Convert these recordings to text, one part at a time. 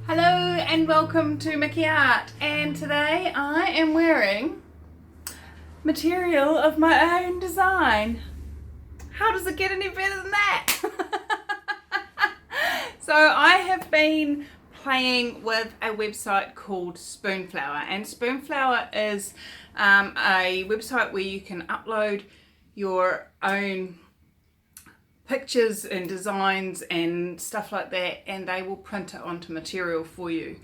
Hello and welcome to Mickey Art, and today I am wearing material of my own design. How does it get any better than that? So I have been playing with a website called Spoonflower, and Spoonflower is a website where you can upload your own pictures and designs and stuff like that, and they will print it onto material for you.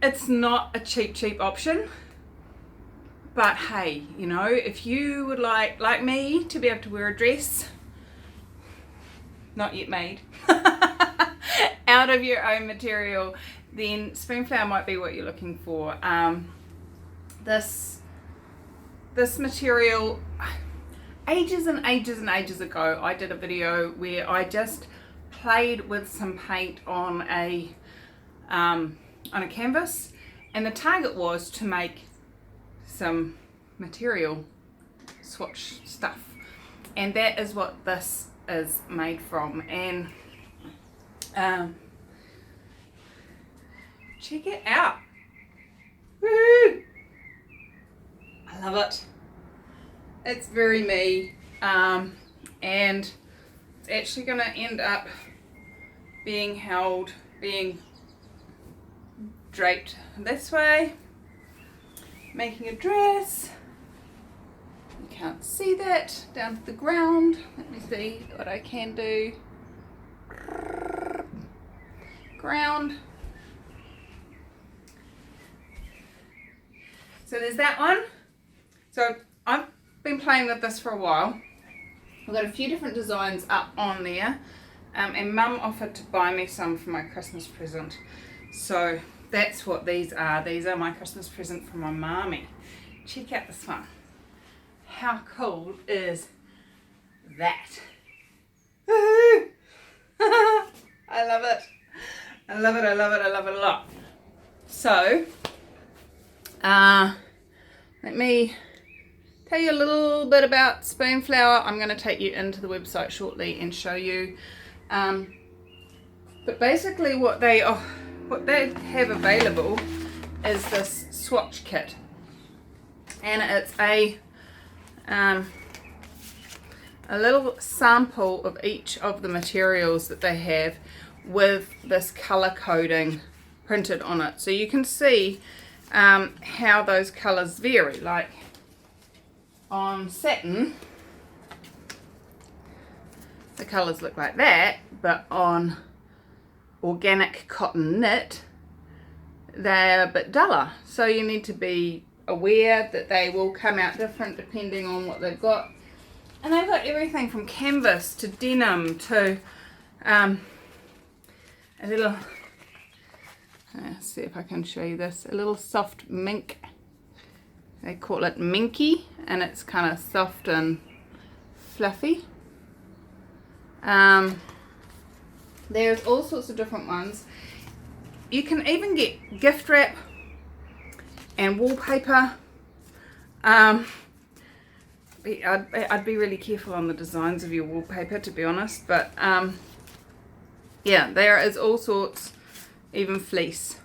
It's not a cheap option, but hey, you know, if you would like me to be able to wear a dress not yet made out of your own material, then Spoonflower might be what you're looking for. This material, ages and ages ago, I did a video where I just played with some paint on a canvas, and the target was to make some material swatch stuff, and that is what this is made from. And check it out. Woo! I love it. It's very me, and it's actually going to end up being draped this way, making a dress. You can't see that down to the ground. Let me see what I can do. Ground. So there's that one. So I've been playing with this for a while. I've got a few different designs up on there, and Mum offered to buy me some for my Christmas present, so that's what these are. These are my Christmas present from my mommy. Check out this one. How cool is that? Woohoo! I love it. I love it a lot. So let me tell you a little bit about Spoonflower. I'm going to take you into the website shortly and show you. But basically what they have available is this swatch kit, and it's a little sample of each of the materials that they have with this color coding printed on it, so you can see how those colors vary. Like on satin, the colours look like that, but on organic cotton knit, they're a bit duller. So you need to be aware that they will come out different depending on what they've got. And they've got everything from canvas to denim to a little, let's see if I can show you this, a little soft mink. They call it minky, and it's kind of soft and fluffy. There's all sorts of different ones. You can even get gift wrap and wallpaper. I'd be really careful on the designs of your wallpaper, to be honest, but yeah, there is all sorts, even fleece.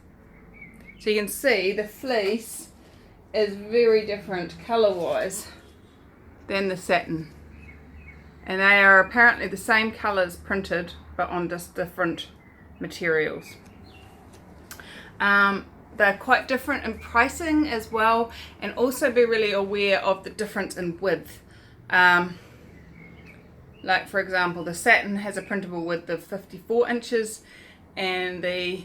So you can see the fleece is very different color wise than the satin, and they are apparently the same colors printed but on just different materials. They're quite different in pricing as well, and also be really aware of the difference in width. Like for example, the satin has a printable width of 54 inches and the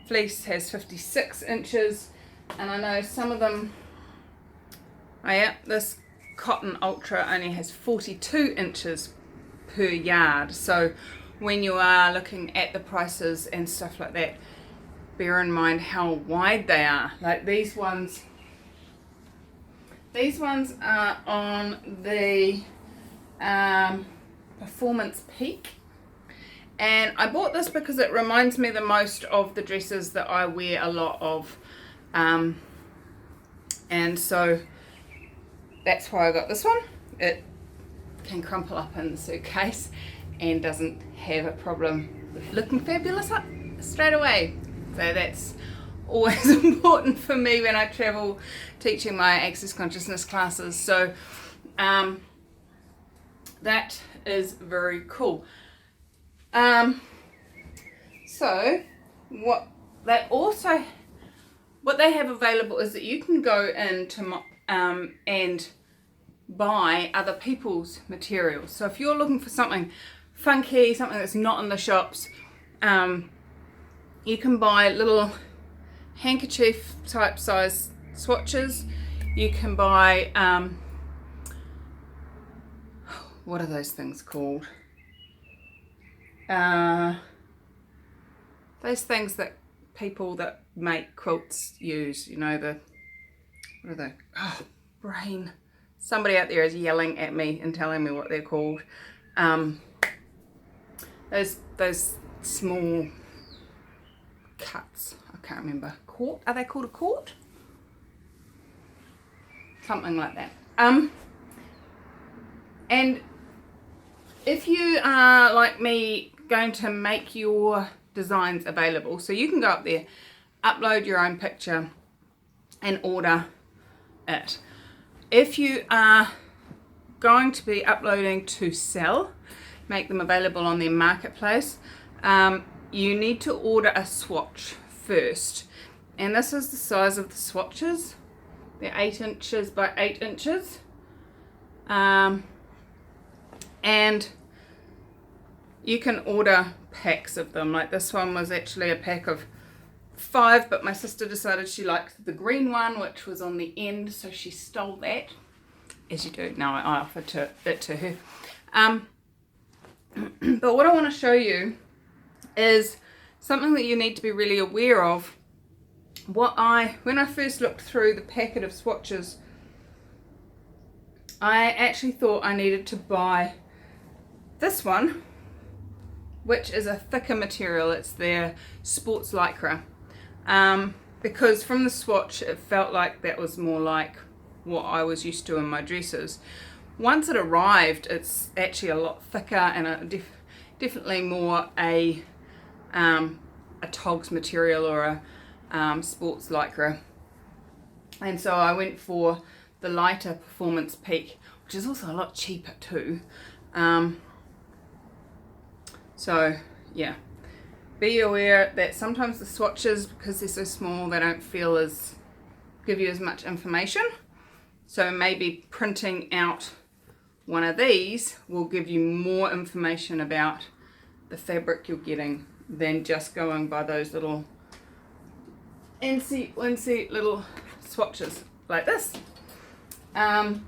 fleece has 56 inches. And I know some of them, this Cotton Ultra only has 42 inches per yard. So when you are looking at the prices and stuff like that, bear in mind how wide they are. Like these ones are on the Performance Peak. And I bought this because it reminds me the most of the dresses that I wear a lot of. And so that's why I got this one. It can crumple up in the suitcase and doesn't have a problem looking fabulous up straight away. So that's always important for me when I travel teaching my access consciousness classes. So that is very cool. So what they have available is that you can go into and buy other people's materials. So if you're looking for something funky, something that's not in the shops, you can buy little handkerchief type size swatches. You can buy what are those things called? Those things that people that make quilts use, you know, what are they? Oh, brain. Somebody out there is yelling at me and telling me what they're called. Those small cuts. I can't remember. Quart? Are they called a quart? Something like that. And if you are like me going to make your designs available, so you can go up there, upload your own picture and order it. If you are going to be uploading to sell, make them available on their marketplace, you need to order a swatch first. And this is the size of the swatches. They're 8 inches by 8 inches. And you can order packs of them. Like this one was actually a pack of 5, but my sister decided she liked the green one, which was on the end, so she stole that, as you do. No, I offered it to her. But what I want to show you is something that you need to be really aware of. When I first looked through the packet of swatches, I actually thought I needed to buy this one, which is a thicker material. It's their sports lycra, because from the swatch it felt like that was more like what I was used to in my dresses. Once it arrived, it's actually a lot thicker and definitely more a togs material or a sports lycra. And so I went for the lighter Performance Peak, which is also a lot cheaper too. So yeah, be aware that sometimes the swatches, because they're so small, they don't give you as much information. So maybe printing out one of these will give you more information about the fabric you're getting than just going by those little incy little swatches like this. But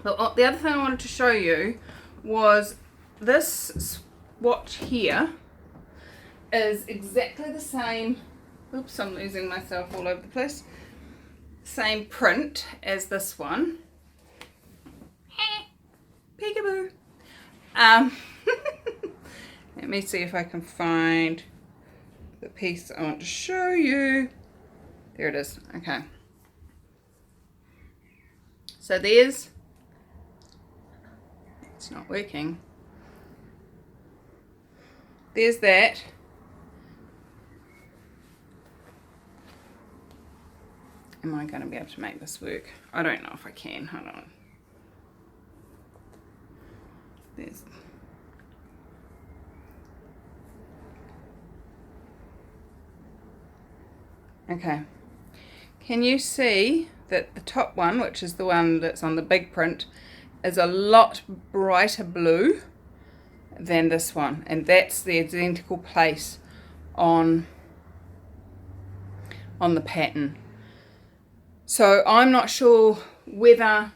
the other thing I wanted to show you was this swatch here is exactly the same. Oops, I'm losing myself all over the place. Same print as this one. Peekaboo. Let me see if I can find the piece I want to show you. There it is. Okay. So it's not working. There's that. Am I going to be able to make this work? I don't know if I can. Hold on. There's. Okay. Can you see that the top one, which is the one that's on the big print, is a lot brighter blue than this one, and that's the identical place on the pattern. So I'm not sure whether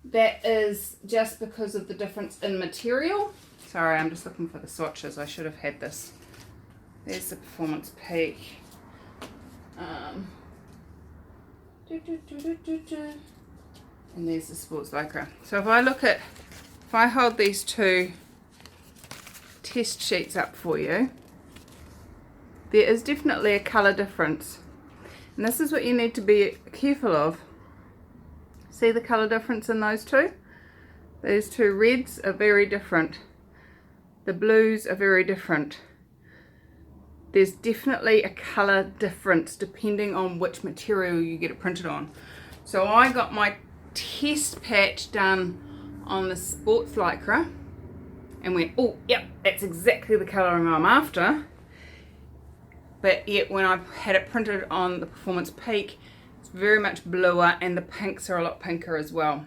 that is just because of the difference in material. Sorry, I'm just looking for the swatches. I should have had this. There's the Performance Peak. And there's the Sports Lycra. So if I hold these two test sheets up for you, there is definitely a colour difference. And this is what you need to be careful of. See the colour difference in those two? Those two reds are very different. the blues are very different. There's definitely a colour difference depending on which material you get it printed on. So I got my test patch done on the sports lycra and went, oh yep, that's exactly the colouring I'm after. But yet when I had it printed on the Performance Peak, it's very much bluer and the pinks are a lot pinker as well.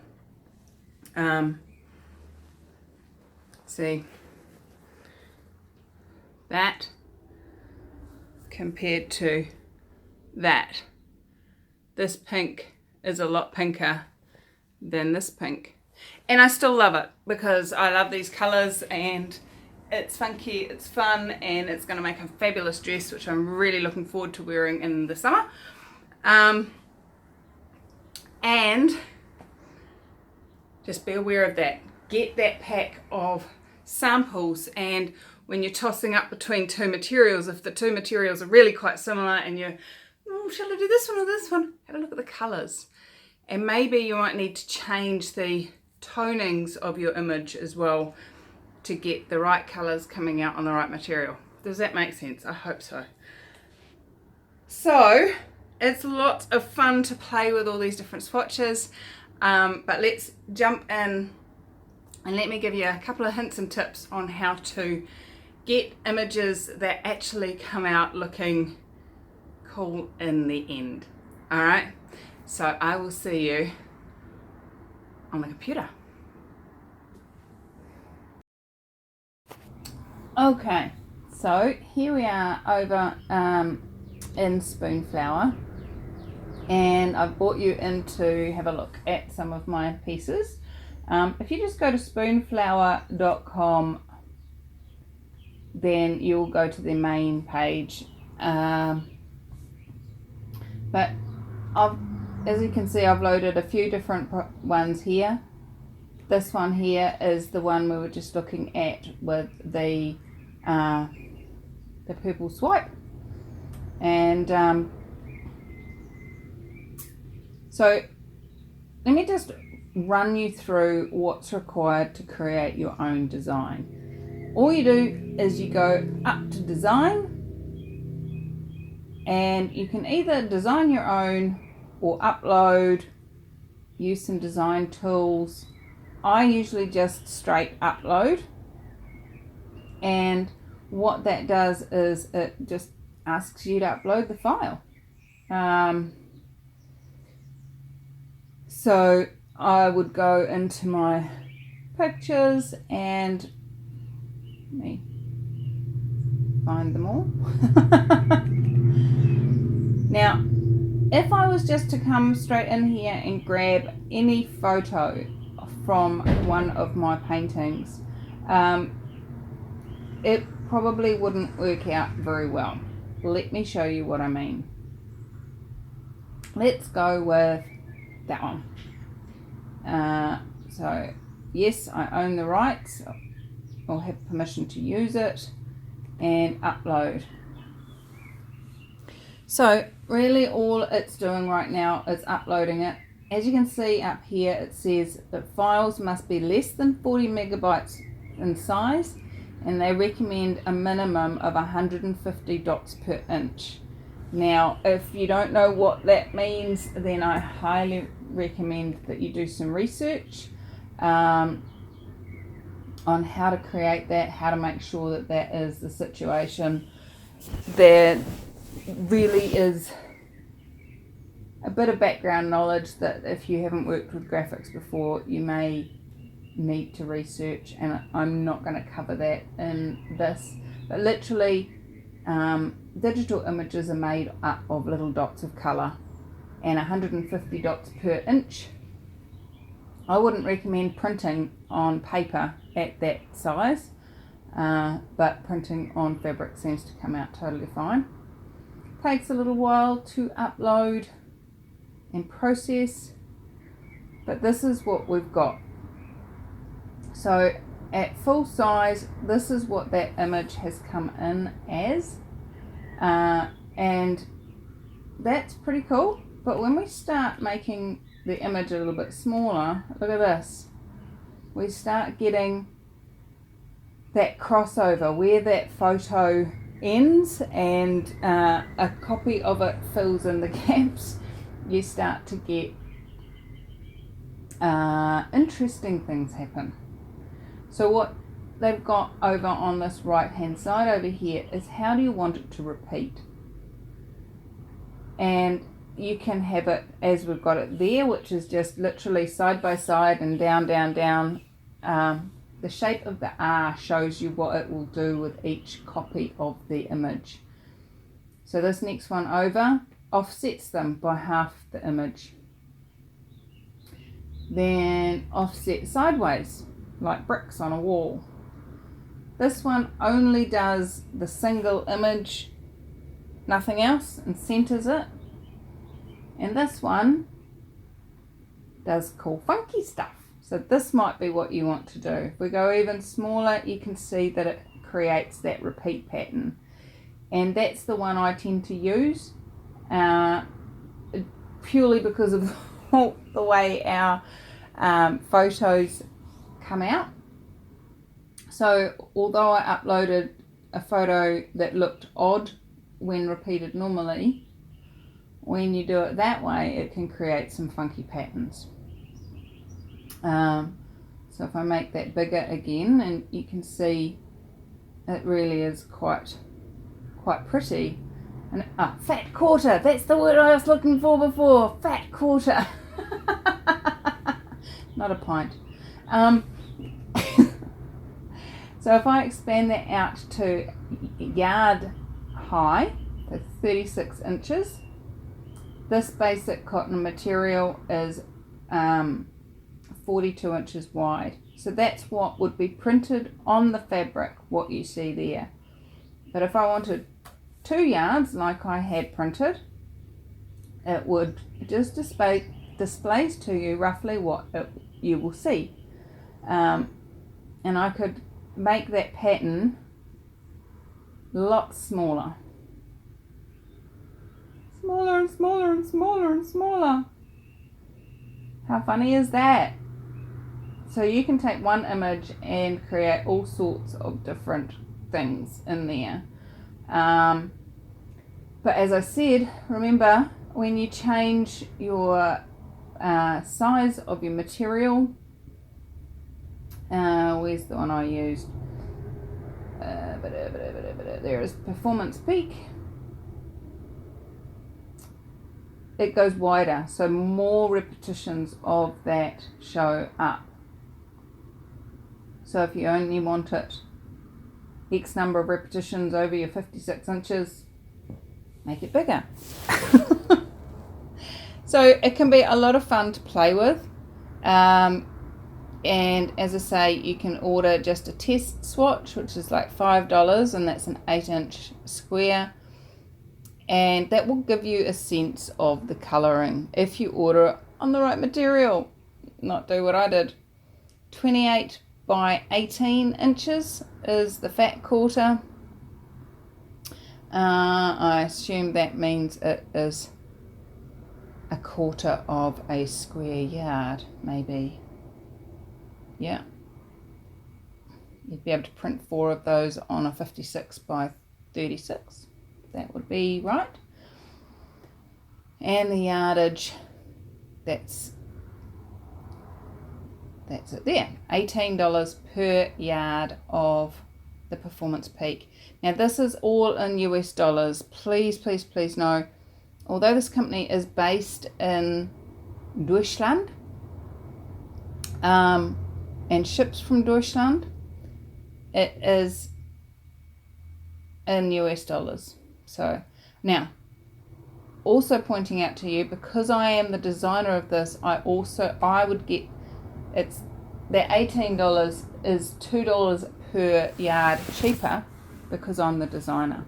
See that compared to that. This pink is a lot pinker than this pink. And I still love it because I love these colours and it's funky, it's fun, and it's going to make a fabulous dress, which I'm really looking forward to wearing in the summer. And just be aware of that. Get that pack of samples, and when you're tossing up between two materials, if the two materials are really quite similar and you're, oh, shall I do this one or this one? Have a look at the colours. And maybe you might need to change the tonings of your image as well to get the right colours coming out on the right material. Does that make sense? I hope so. So it's lots of fun to play with all these different swatches, but let's jump in and let me give you a couple of hints and tips on how to get images that actually come out looking cool in the end. All right, so I will see you on the computer. Okay, so here we are over in Spoonflower, and I've brought you in to have a look at some of my pieces. If you just go to spoonflower.com, then you'll go to the main page. But as you can see, I've loaded a few different ones here. This one here is the one we were just looking at with the purple swipe. And so let me just run you through what's required to create your own design. All you do is you go up to design, and you can either design your own or upload, use some design tools. I usually just straight upload, and what that does is it just asks you to upload the file. So I would go into my pictures and let me find them all. Now, if I was just to come straight in here and grab any photo from one of my paintings, it probably wouldn't work out very well. Let me show you what I mean. Let's go with that one. So yes, I own the rights or have permission to use it, and upload. So really all it's doing right now is uploading it. As you can see up here, it says that files must be less than 40 megabytes in size, and they recommend a minimum of 150 dots per inch. Now, if you don't know what that means, then I highly recommend that you do some research on how to create that, how to make sure that that is the situation. There really is a bit of background knowledge that if you haven't worked with graphics before, you may need to research, and I'm not going to cover that in this, but literally digital images are made up of little dots of colour, and 150 dots per inch. I wouldn't recommend printing on paper at that size, but printing on fabric seems to come out totally fine. Takes a little while to upload and process, but this is what we've got. So at full size, this is what that image has come in as, and that's pretty cool. But when we start making the image a little bit smaller, look at this, we start getting that crossover where that photo ends and a copy of it fills in the gaps, you start to get interesting things happen. So what they've got over on this right hand side over here is how do you want it to repeat, and you can have it as we've got it there, which is just literally side by side and down, down, down. The shape of the R shows you what it will do with each copy of the image. So this next one over offsets them by half the image. Then offset sideways, like bricks on a wall. This one only does the single image, nothing else, and centers it. And this one does cool funky stuff. So this might be what you want to do. If we go even smaller, you can see that it creates that repeat pattern. And that's the one I tend to use purely because of the way our photos come out. So although I uploaded a photo that looked odd when repeated normally, when you do it that way, it can create some funky patterns. So if I make that bigger again, and you can see it really is quite pretty. And fat quarter, that's the word I was looking for before, fat quarter. Not a pint. So if I expand that out to yard high, so 36 inches, this basic cotton material is 42 inches wide. So that's what would be printed on the fabric, what you see there. But if I wanted 2 yards like I had printed, it would just displays to you roughly what you will see. And I could make that pattern a lot smaller. Smaller and smaller and smaller and smaller. How funny is that? So you can take one image and create all sorts of different things in there. But as I said, remember when you change your size of your material, where's the one I used? There is Performance Peak. It goes wider, so more repetitions of that show up. So if you only want it X number of repetitions over your 56 inches, make it bigger. So it can be a lot of fun to play with. And as I say, you can order just a test swatch, which is like $5, and that's an 8-inch square. And that will give you a sense of the colouring if you order it on the right material, not do what I did. 28 by 18 inches is the fat quarter. I assume that means it is a quarter of a square yard, maybe. Yeah. You'd be able to print 4 of those on a 56 by 36. That would be right. And the yardage, that's it there. $18 per yard of the Performance Peak. Now this is all in US dollars. Please, please, please know, although this company is based in Deutschland and ships from Deutschland, it is in US dollars. So now, also pointing out to you, because I am the designer of this, I would get, it's that $18 is $2 per yard cheaper because I'm the designer.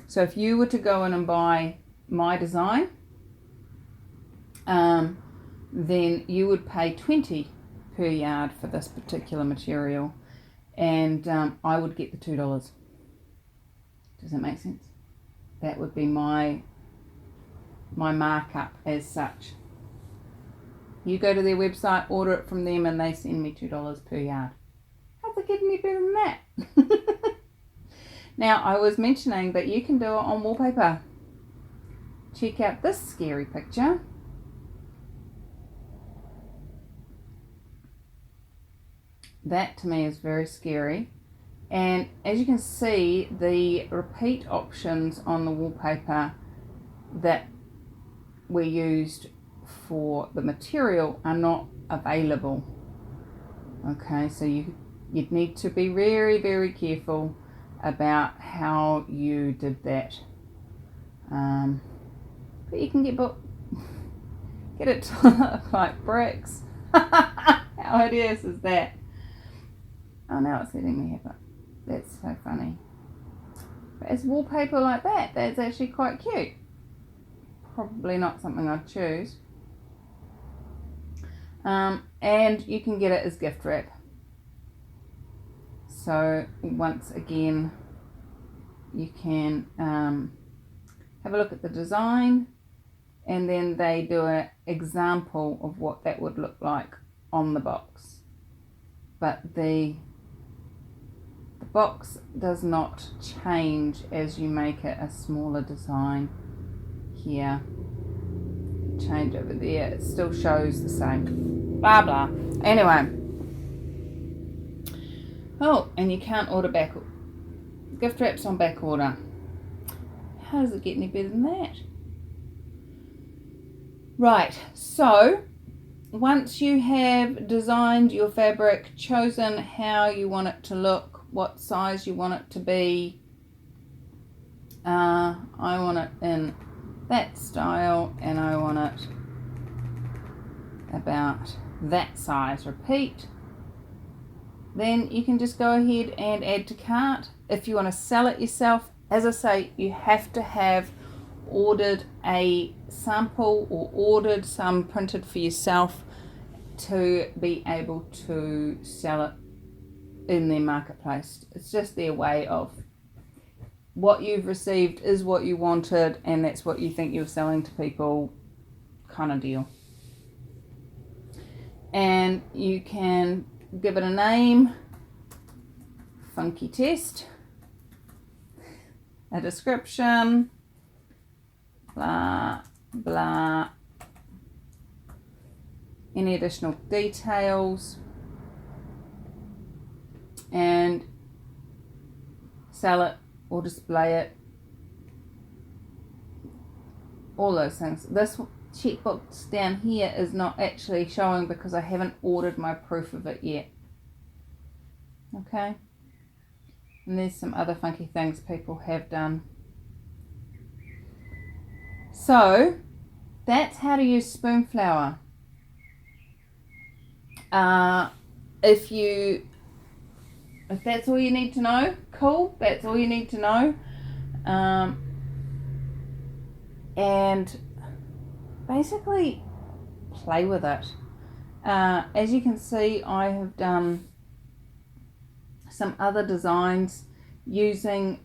So if you were to go in and buy my design, then you would pay $20 per yard for this particular material, and I would get the $2. Does that make sense? That would be my markup as such. You go to their website, order it from them, and they send me $2 per yard. How's it getting any better than that? Now, I was mentioning that you can do it on wallpaper. Check out this scary picture. That to me is very scary. And as you can see, the repeat options on the wallpaper that we used for the material are not available. Okay, so you'd need to be very, very careful about how you did that. But you can get it to look like bricks. How hideous is that? Oh, now it's letting me have it. That's so funny. But it's wallpaper like that. That's actually quite cute. Probably not something I'd choose. And you can get it as gift wrap. So once again, you can have a look at the design, and then they do an example of what that would look like on the box. But the box does not change as you make it a smaller design. Here, change over there, it still shows the same. Blah blah. Anyway. Oh, and you can't order back. Gift wraps on back order. How does it get any better than that? Right, so once you have designed your fabric, chosen how you want it to look, what size you want it to be, I want it in that style, and I want it about that size. Repeat. Then you can just go ahead and add to cart. If you want to sell it yourself, as I say, you have to have ordered a sample or ordered some printed for yourself to be able to sell it in their marketplace. It's just their way of what you've received is what you wanted, and that's what you think you're selling to people kind of deal. And you can give it a name, funky test, a description, blah blah, any additional details, and sell it or display it, all those things. This checkbox down here is not actually showing because I haven't ordered my proof of it yet. Okay, and there's some other funky things people have done. So that's how to use Spoonflower. If that's all you need to know, cool, that's all you need to know. And basically play with it. As you can see, I have done some other designs using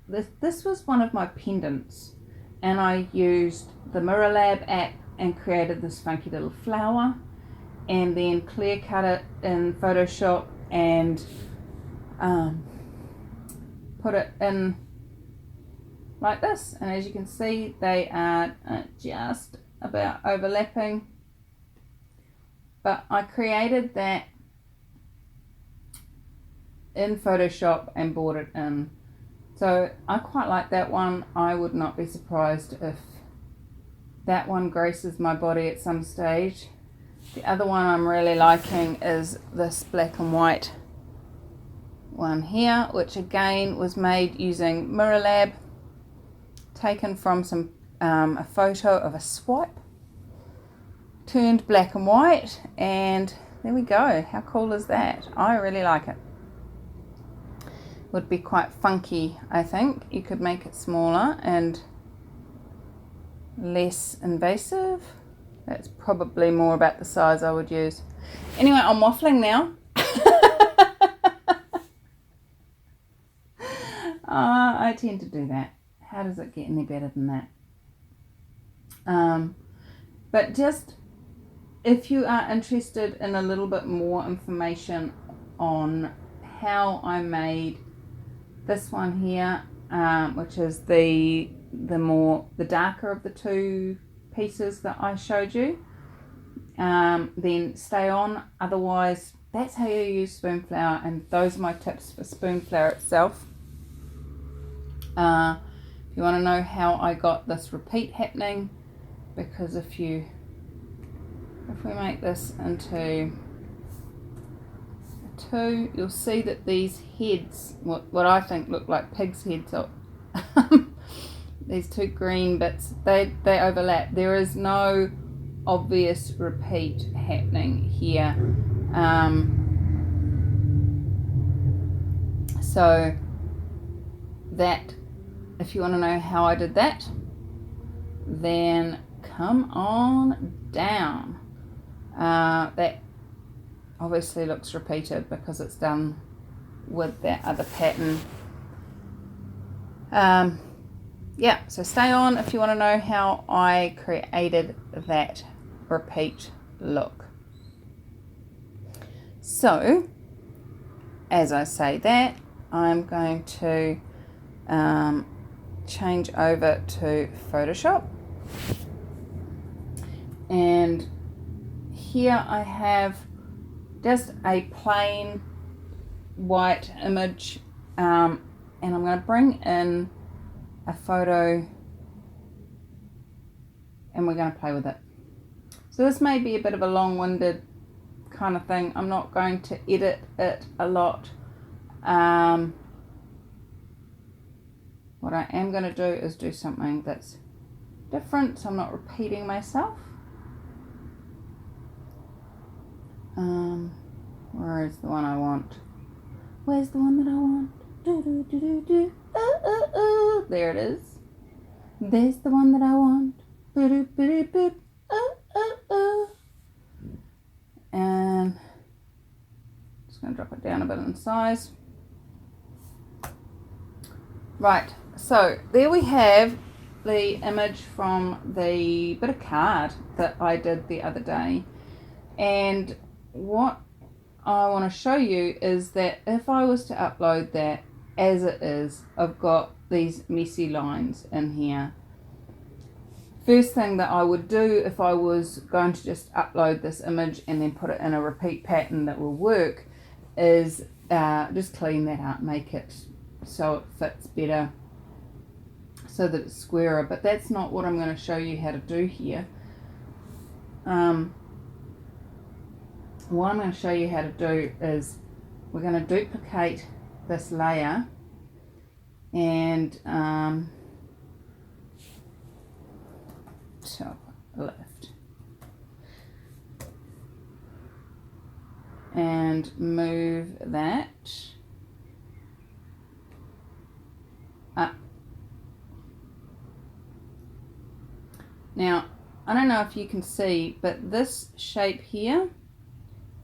this. This was one of my pendants, and I used the Mirror Lab app and created this funky little flower, and then clear cut it in Photoshop and put it in like this. And as you can see, they are just about overlapping, but I created that in Photoshop and brought it in. So I quite like that one. I would not be surprised if that one graces my body at some stage. The other one I'm really liking is this black and white one here, which again was made using Mirror Lab, taken from some a photo of a swipe turned black and white, and there we go. How cool is that? I really like it. Would be quite funky, I think. You could make it smaller and less invasive. That's probably more about the size I would use. Anyway, I'm waffling now. I tend to do that. How does it get any better than that? But just if you are interested in a little bit more information on how I made this one here, which is the darker of the two pieces that I showed you, then stay on. Otherwise, that's how you use Spoonflower, and those are my tips for Spoonflower itself. If you want to know how I got this repeat happening, because if we make this into a 2, you'll see that these heads, what I think look like pig's heads, these 2 green bits, they overlap. There is no obvious repeat happening here. So that, if you want to know how I did that, then come on down. That obviously looks repeated because it's done with that other pattern. Yeah, so stay on if you want to know how I created that repeat look. So, as I say that, I'm going to change over to Photoshop, and here I have just a plain white image, and I'm going to bring in a photo and we're going to play with it. So this may be a bit of a long-winded kind of thing. I'm not going to edit it a lot. What I am going to do is do something that's different, so I'm not repeating myself. Where is the one I want? Where's the one that I want? There it is. There's the one that I want. And just going to drop it down a bit in size. Right, so there we have the image from the bit of card that I did the other day. And what I want to show you is that if I was to upload that as it is, I've got these messy lines in here. First thing that I would do if I was going to just upload this image and then put it in a repeat pattern that will work is just clean that up, make it so it fits better, so that it's squarer. But that's not what I'm going to show you how to do here. What I'm going to show you how to do is we're going to duplicate this layer and top left and move that up. Now I don't know if you can see, but this shape here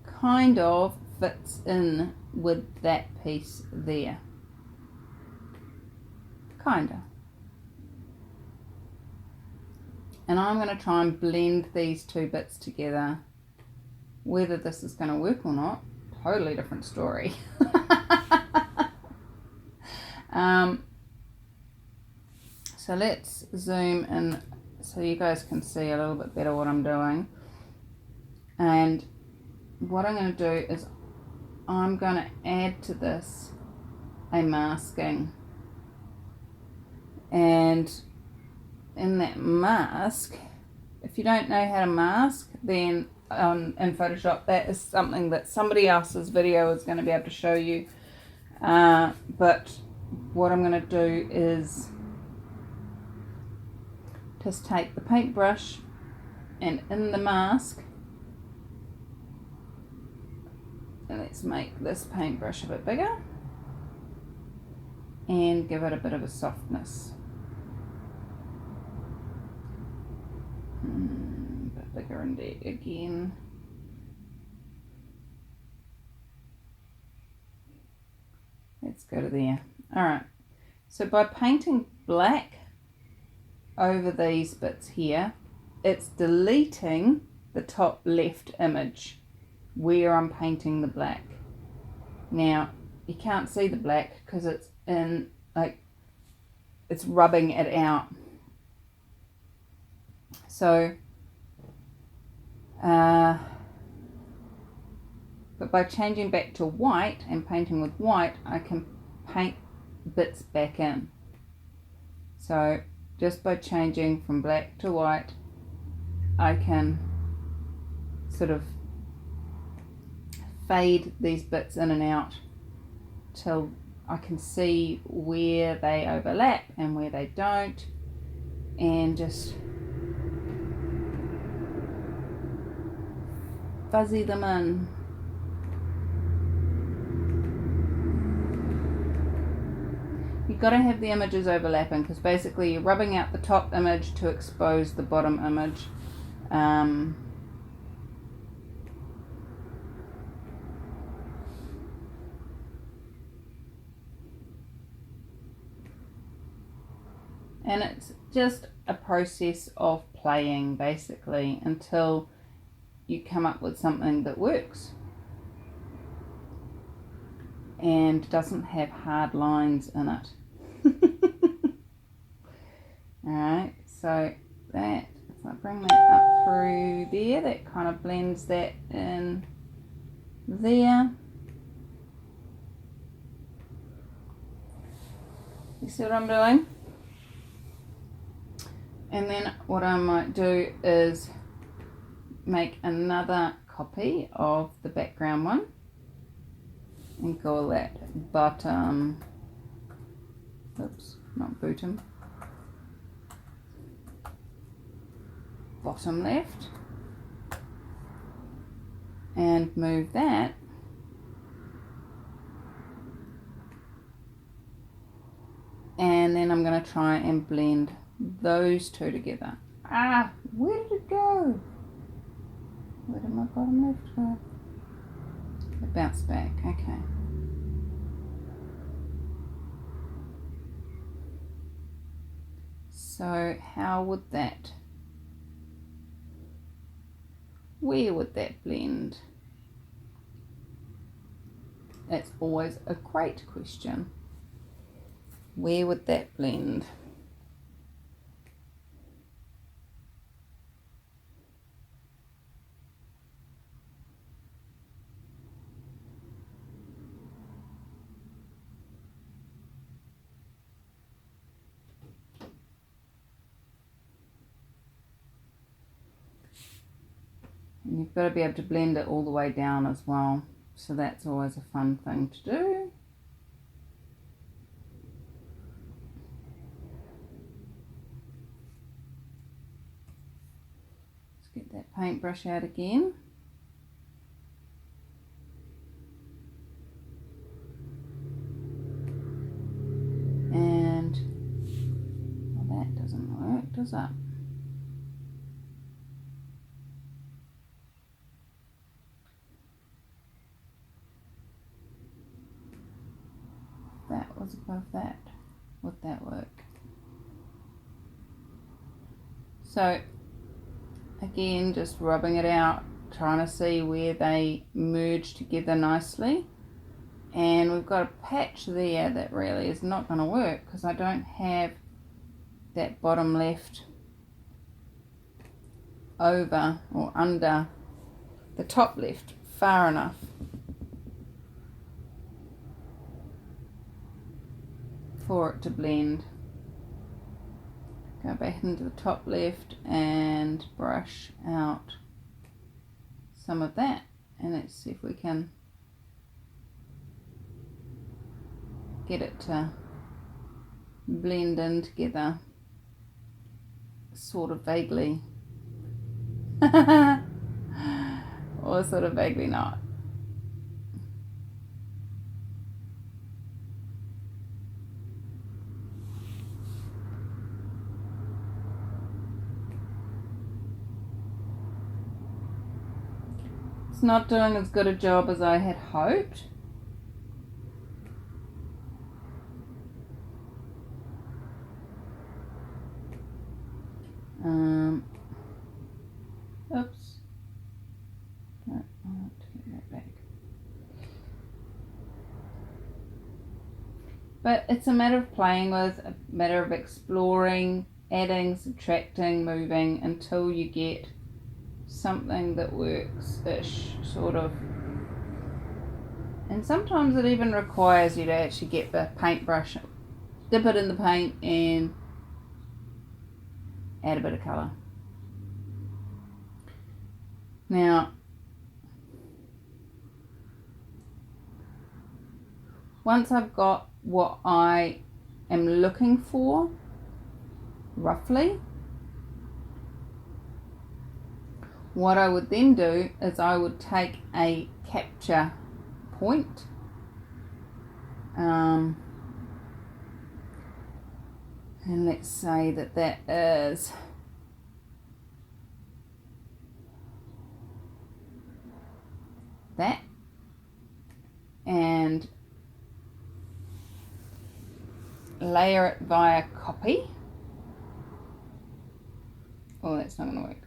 kind of fits in with that piece there. Kinda. And I'm going to try and blend these two bits together. Whether this is going to work or not, totally different story. So let's zoom in so you guys can see a little bit better what I'm doing. And what I'm going to do is I'm going to add to this a masking. And in that mask, if you don't know how to mask, then in Photoshop, that is something that somebody else's video is going to be able to show you. But what I'm going to do is just take the paintbrush and in the mask, and let's make this paintbrush a bit bigger and give it a bit of a softness. A bit bigger indeed again. Let's go to there. Alright, so by painting black over these bits here, it's deleting the top left image where I'm painting the black. Now you can't see the black because it's in, like, it's rubbing it out. So, but by changing back to white and painting with white, I can paint bits back in. So just by changing from black to white, I can sort of fade these bits in and out till I can see where they overlap and where they don't, and just fuzzy them in. You've got to have the images overlapping, because basically you're rubbing out the top image to expose the bottom image. And it's just a process of playing, basically, until you come up with something that works and doesn't have hard lines in it. Alright, so that, if I bring that up through there, that kind of blends that in there. You see what I'm doing? And then what I might do is make another copy of the background one and call that bottom, oops, not bottom, bottom left, and move that and then I'm going to try and blend those two together. Ah, where did it go? Where did my bottom left go? It bounced back, okay. So how would that, where would that blend? That's always a great question. Where would that blend? And you've got to be able to blend it all the way down as well. So that's always a fun thing to do. Let's get that paintbrush out again. And well, that doesn't work, does it? That was above that. Would that work? So again, just rubbing it out, trying to see where they merge together nicely. And we've got a patch there that really is not going to work because I don't have that bottom left over or under the top left far enough. For it to blend. Go back into the top left and brush out some of that, and let's see if we can get it to blend in together, sort of vaguely or sort of vaguely not. It's not doing as good a job as I had hoped. Oops. I want to get that back. But it's a matter of playing with, a matter of exploring, adding, subtracting, moving until you get something that works-ish, sort of. And sometimes it even requires you to actually get the paintbrush, dip it in the paint and add a bit of colour. Now, once I've got what I am looking for, roughly, what I would then do is I would take a capture point, and let's say that that is that, and layer it via copy. Oh, that's not going to work.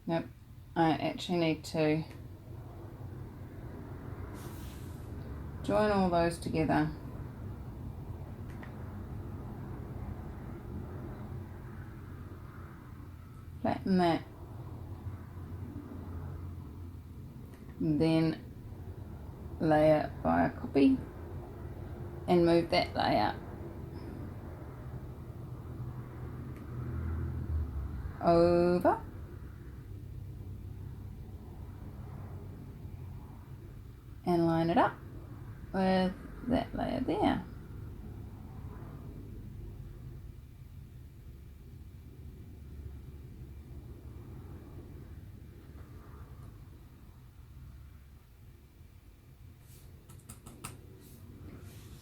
Nope, I actually need to join all those together. Flatten that. And then layer via copy and move that layer over and line it up with that layer there.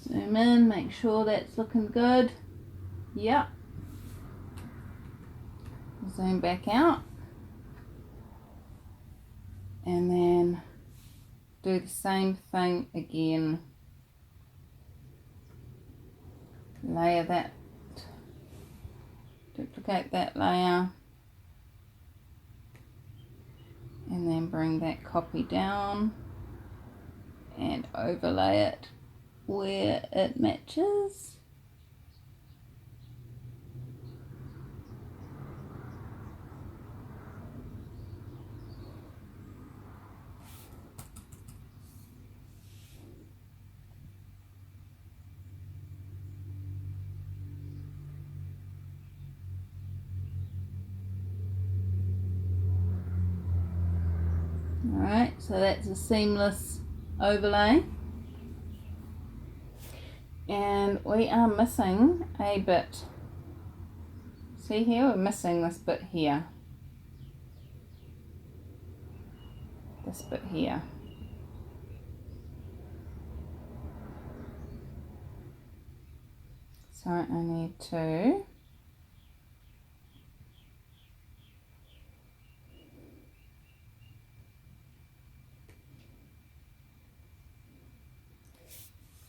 Zoom in, make sure that's looking good. Yep. Zoom back out. And then do the same thing again. Layer that, duplicate that layer, and then bring that copy down and overlay it where it matches. Alright, so that's a seamless overlay. And we are missing a bit. See here, we're missing this bit here. This bit here. So I need to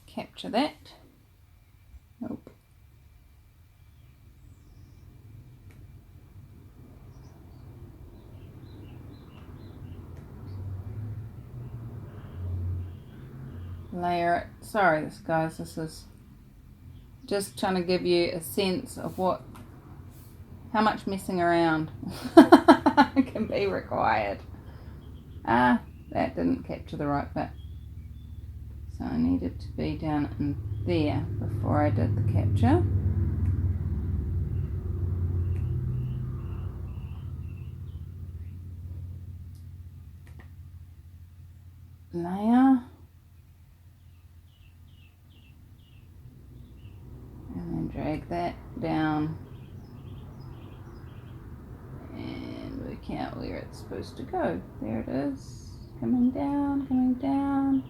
capture that. Nope. Layer it. Sorry, guys, this is just trying to give you a sense of how much messing around can be required. That didn't capture the right bit. So I needed to be down in there before I did the capture. Layer. And then drag that down and work out where it's supposed to go. There it is. Coming down, coming down.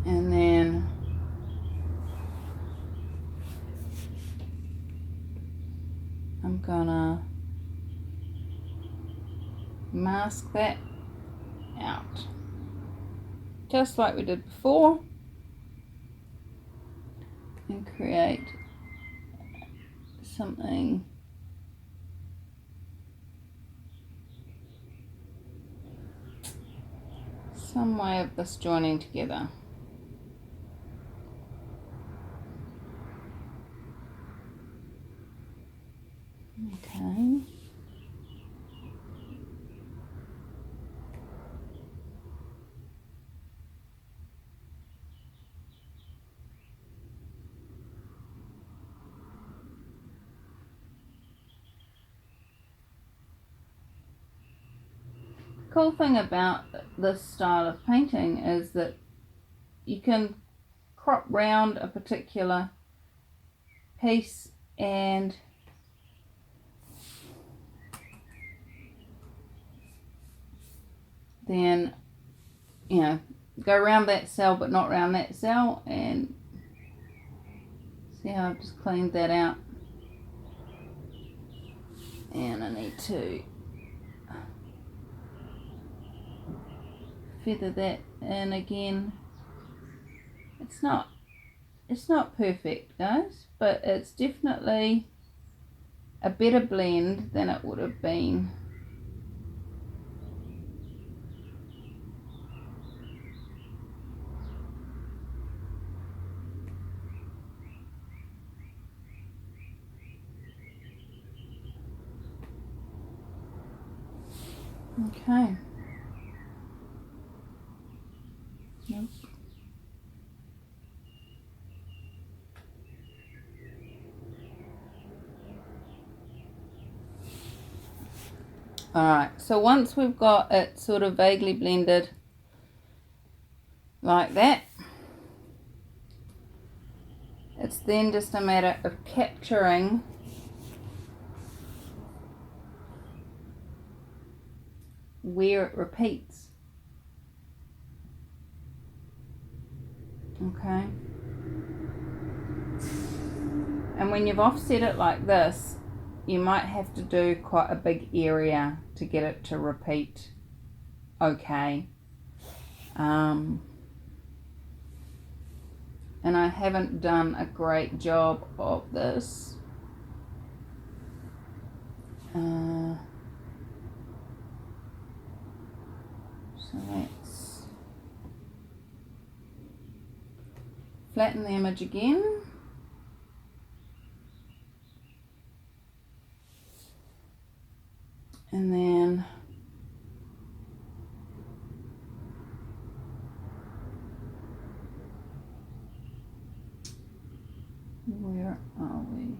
And then I'm gonna mask that out, just like we did before. and create something some way of this joining together. Okay. Cool thing about this style of painting is that you can crop round a particular piece and then, you know, go around that cell but not around that cell, and see how I've just cleaned that out. And I need to feather that in again. It's not perfect, guys, but it's definitely a better blend than it would have been. Okay. Nope. Alright, so once we've got it sort of vaguely blended like that, it's then just a matter of capturing where it repeats. Okay. And when you've offset it like this, you might have to do quite a big area to get it to repeat okay. And I haven't done a great job of this. So let's flatten the image again. And then where are we?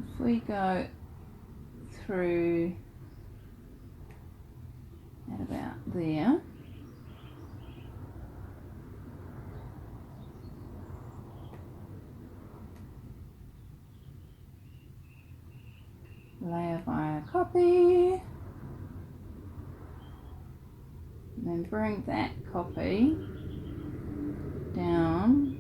If we go through at about there, layer via copy, and then bring that copy down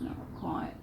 not quite.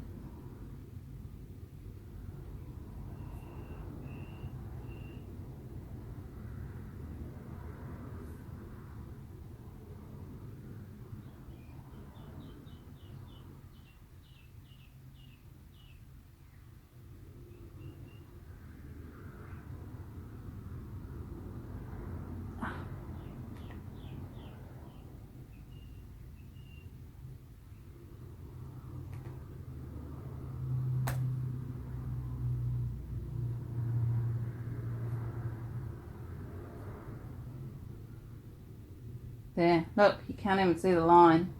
There, look, you can't even see the line.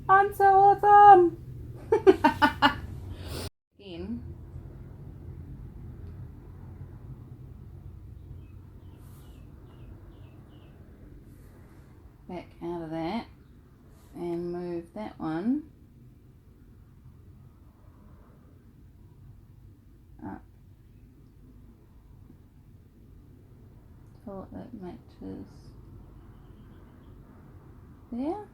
I'm so awesome! Again. back out of that and move that one up till it matches there.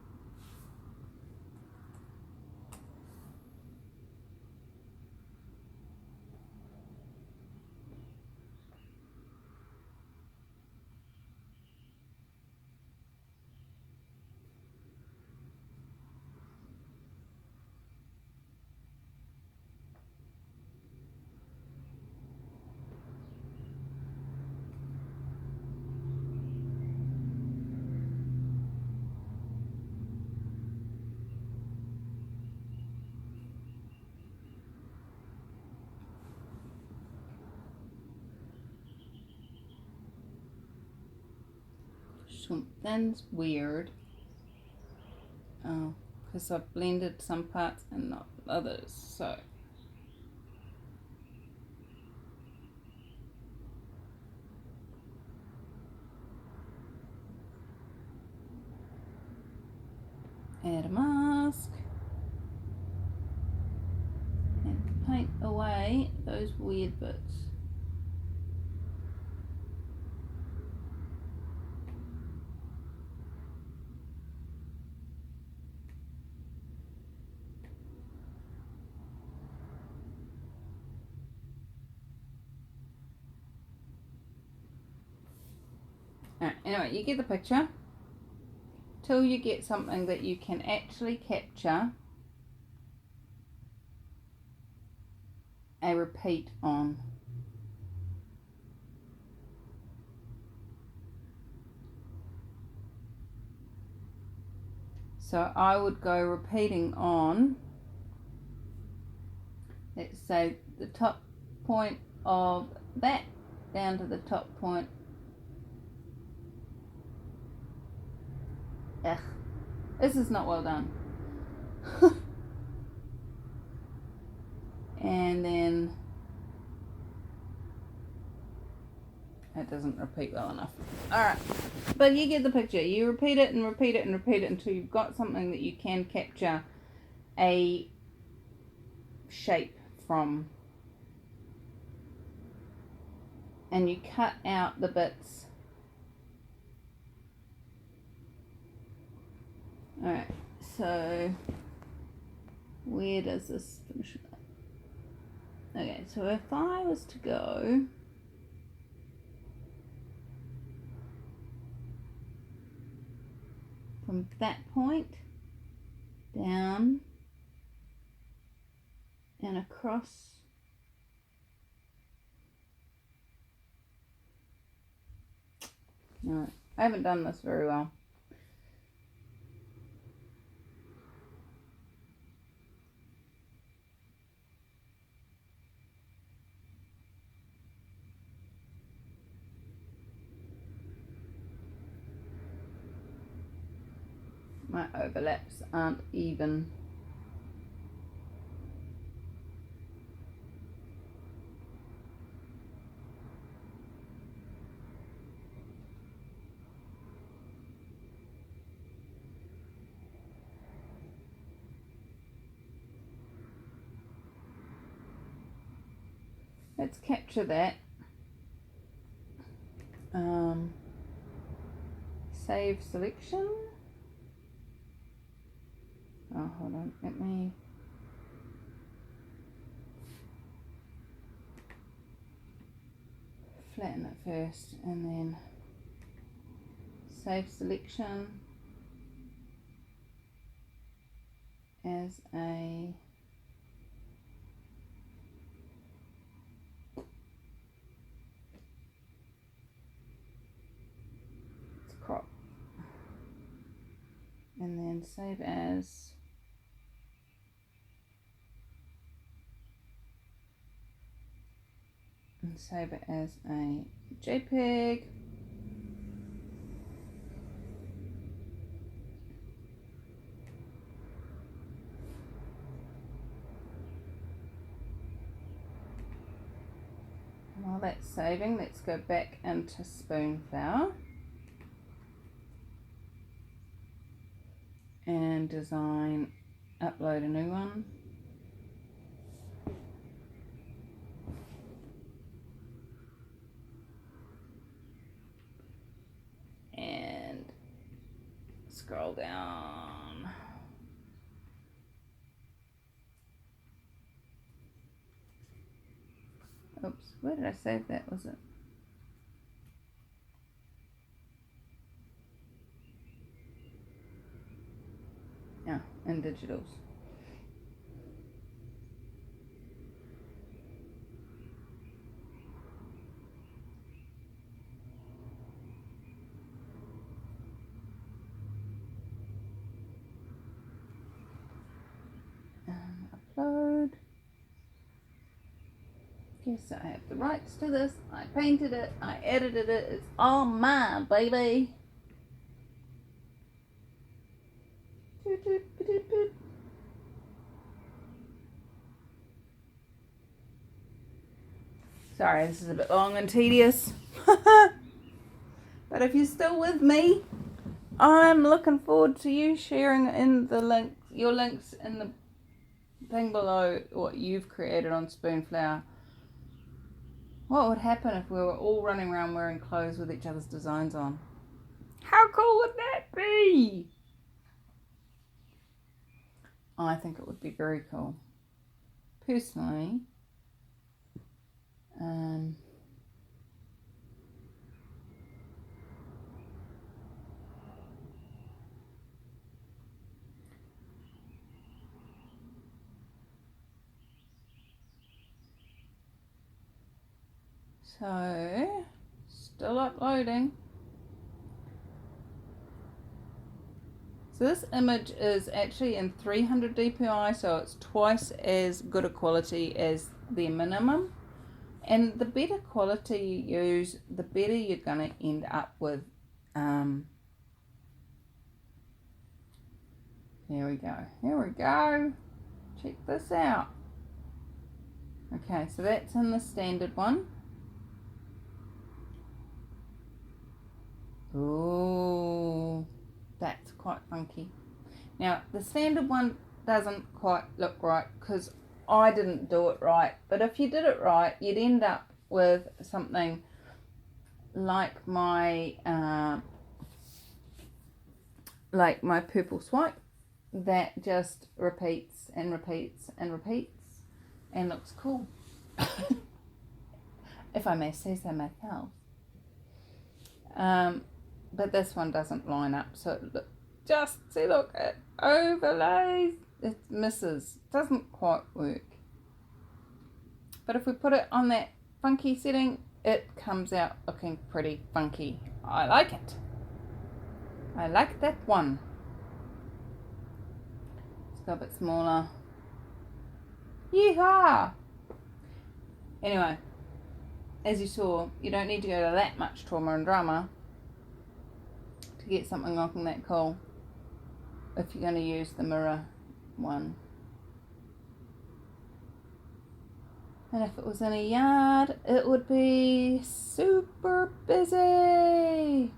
Something's weird. Oh, because I've blended some parts and not others, so. Add a mask. And paint away those weird bits. Alright, anyway, you get the picture. Till you get something that you can actually capture a repeat on. So I would go repeating on, let's say, the top point of that down to the top point. Ugh, this is not well done. And then it doesn't repeat well enough. Alright, but you get the picture. You repeat it and repeat it and repeat it until you've got something that you can capture a shape from. And you cut out the bits. Alright, so where does this finish? Okay, so if I was to go from that point down and across no, I haven't done this very well. My overlaps aren't even. Let's capture that. Save selection. Oh, hold on, let me flatten it first and then save selection as a crop, and then save as and save it as a JPEG. While that's saving, let's go back into Spoonflower. and design, upload a new one. And scroll down. Oops, where did I save that? Was it? Yeah, in digitals. Upload. Yes, I have the rights to this. I painted it. I edited it. It's all mine, baby. Sorry, this is a bit long and tedious. But if you're still with me, I'm looking forward to you sharing in the link, your links in the thing below, what you've created on Spoonflower. What would happen if we were all running around wearing clothes with each other's designs on? How cool would that be? I think it would be very cool. Personally, so, still uploading. So this image is actually in 300 dpi, so it's twice as good a quality as the minimum. And the better quality you use, the better you're going to end up with. Here we go. Here we go. Check this out. Okay, so that's in the standard one. Ooh, that's quite funky. Now, the standard one doesn't quite look right because I didn't do it right. But if you did it right, you'd end up with something like my purple swipe that just repeats and repeats and repeats and looks cool. If I may say so myself. But this one doesn't line up, so just see, look, it overlays, it misses, doesn't quite work. But if we put it on that funky setting, it comes out looking pretty funky. I like it. I like that one. Let's go a bit smaller. Yeehaw! Anyway, as you saw, you don't need to go to that much trauma and drama to get something looking that cool if you're going to use the mirror one. And if it was in a yard, it would be super busy.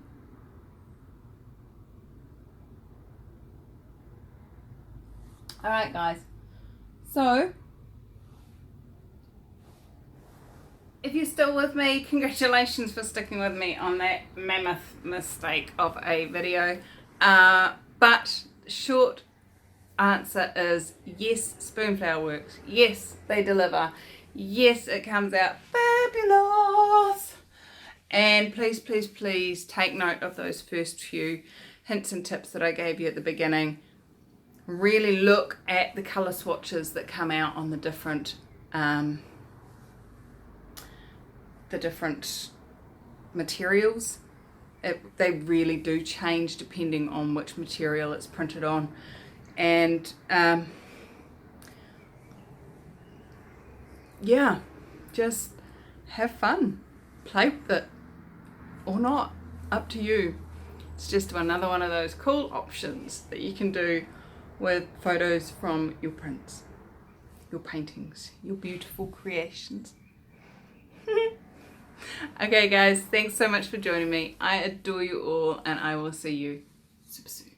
Alright guys, so if you're still with me, congratulations for sticking with me on that mammoth mistake of a video. But short answer is yes, Spoonflower works. Yes, they deliver. Yes, it comes out fabulous. And please, please, please take note of those first few hints and tips that I gave you at the beginning. Really look at the colour swatches that come out on the different materials. They really do change depending on which material it's printed on. And yeah, just have fun, play with it or not, up to you. It's just another one of those cool options that you can do with photos from your prints, your paintings, your beautiful creations. Okay guys, thanks so much for joining me. I adore you all and I will see you super soon.